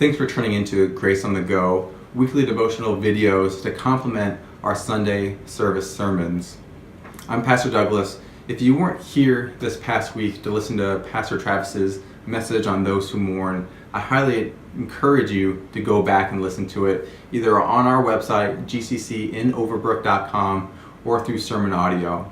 Thanks for turning into Grace on the Go, weekly devotional videos to complement our Sunday service sermons. I'm Pastor Douglas. If you weren't here this past week to listen to Pastor Travis's message on those who mourn, I highly encourage you to go back and listen to it, either on our website, gccinoverbrook.com, or through sermon audio.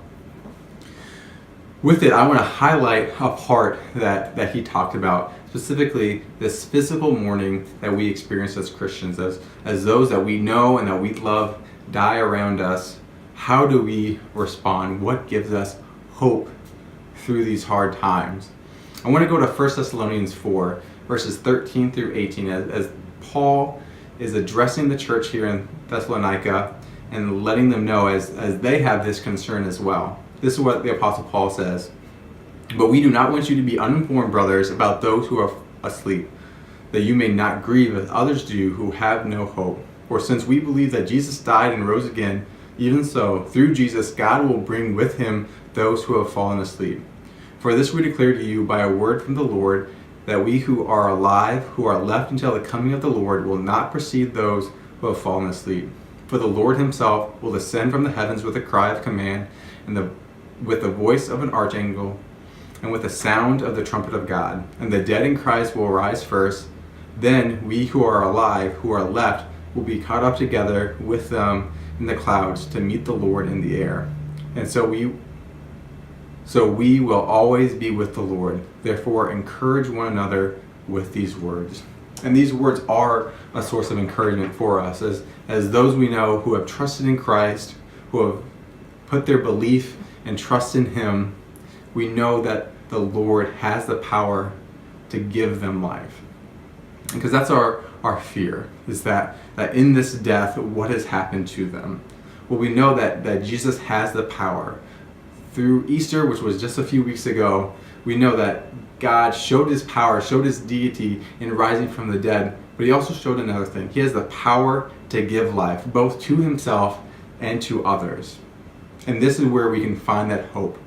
With it, I want to highlight a part that he talked about, specifically this physical mourning that we experience as Christians, as those that we know and that we love die around us. How do we respond? What gives us hope through these hard times? I want to go to 1 Thessalonians 4, verses 13 through 18, as Paul is addressing the church here in Thessalonica and letting them know as they have this concern as well. This is what the Apostle Paul says. But we do not want you to be uninformed, brothers, about those who are asleep, that you may not grieve as others do who have no hope. For since we believe that Jesus died and rose again, even so, through Jesus, God will bring with him those who have fallen asleep. For this we declare to you by a word from the Lord, that we who are alive, who are left until the coming of the Lord, will not precede those who have fallen asleep. For the Lord himself will descend from the heavens with a cry of command, and with the voice of an archangel, and with the sound of the trumpet of God. And the dead in Christ will rise first. Then we who are alive, who are left, will be caught up together with them in the clouds to meet the Lord in the air. And so we will always be with the Lord. Therefore, encourage one another with these words. And these words are a source of encouragement for us as those we know who have trusted in Christ, who have put their belief and trust in him. We know that the Lord has the power to give them life. Because that's our fear, is that in this death, what has happened to them? Well, we know that Jesus has the power. Through Easter, which was just a few weeks ago, we know that God showed his power, showed his deity in rising from the dead, but he also showed another thing. He has the power to give life, both to himself and to others. And this is where we can find that hope.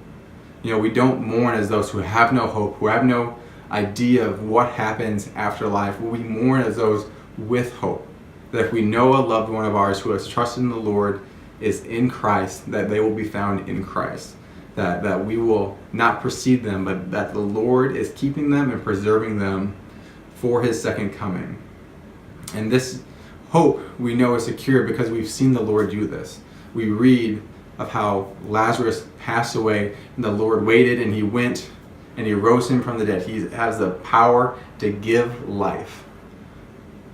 We don't mourn as those who have no hope, who have no idea of what happens after life. We mourn as those with hope. That if we know a loved one of ours who has trusted in the Lord is in Christ, that they will be found in Christ. That we will not precede them, but that the Lord is keeping them and preserving them for his second coming. And this hope we know is secure because we've seen the Lord do this. We read of how Lazarus passed away and the Lord waited and he went and he rose him from the dead. He has the power to give life.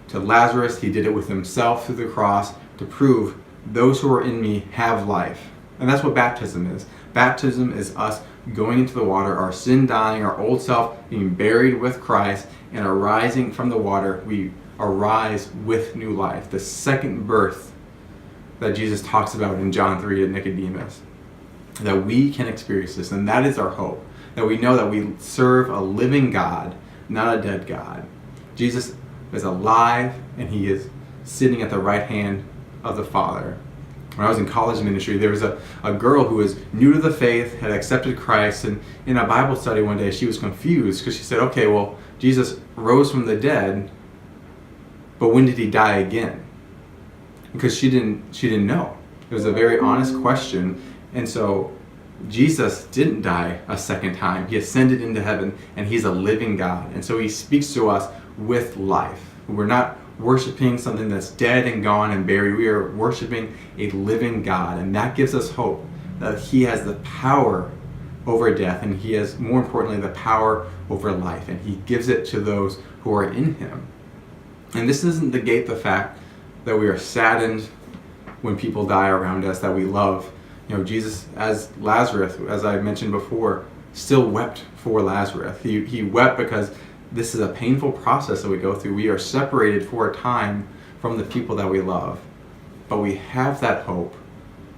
To Lazarus, he did it with himself through the cross to prove those who are in me have life. And that's what baptism is. Baptism is us going into the water, our sin dying, our old self being buried with Christ, and arising from the water, we arise with new life. The second birth that Jesus talks about in John 3 to Nicodemus. That we can experience this, and that is our hope. That we know that we serve a living God, not a dead God. Jesus is alive, and he is sitting at the right hand of the Father. When I was in college ministry, there was a girl who was new to the faith, had accepted Christ, and in a Bible study one day, she was confused because she said, okay, well, Jesus rose from the dead, but when did he die again? Because she didn't know. It was a very honest question. And so Jesus didn't die a second time. He ascended into heaven, and he's a living God. And so he speaks to us with life. We're not worshiping something that's dead and gone and buried. We are worshiping a living God. And that gives us hope that he has the power over death, and he has, more importantly, the power over life. And he gives it to those who are in him. And this doesn't negate the fact that we are saddened when people die around us that we love. Jesus, as Lazarus, as I mentioned before, still wept for Lazarus. He wept because this is a painful process that we go through. We are separated for a time from the people that we love. But we have that hope.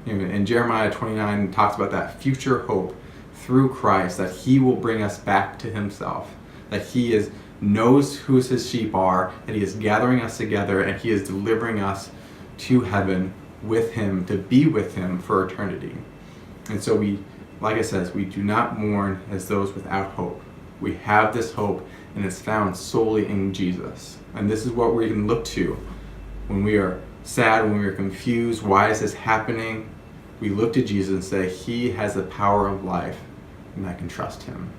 And Jeremiah 29 talks about that future hope through Christ, that he will bring us back to himself. That he knows who his sheep are, and he is gathering us together, and he is delivering us to heaven with him, to be with him for eternity. And so we, like I said, we do not mourn as those without hope. We have this hope and it's found solely in Jesus. And this is what we can look to when we are sad, when we are confused. Why is this happening? We look to Jesus and say, He has the power of life, and I can trust Him.